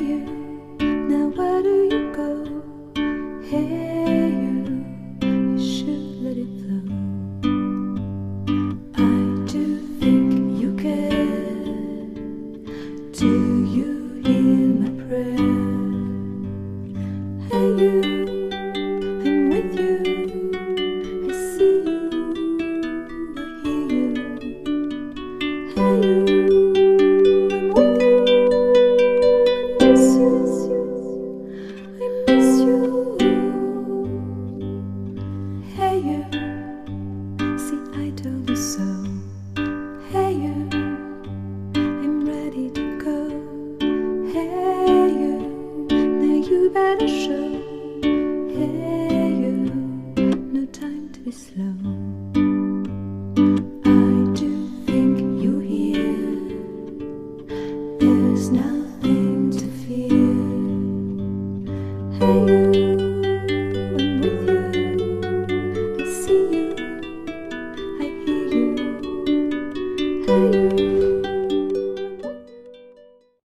you, now where do you go? Hey you should let it flow. I do think you care. Do you hear my prayer? Hey you, I'm with you. I see you, I hear you. Hey you, I'm with you. I miss you, I miss you. Hey you, see I told you so. Hey you, I'm ready to go. Hey you, now you better show. Hey you, no time to be slow. I do think you hear. There's nothing to fear. Hey you, I'm with you. I see you, I hear you. Hey you.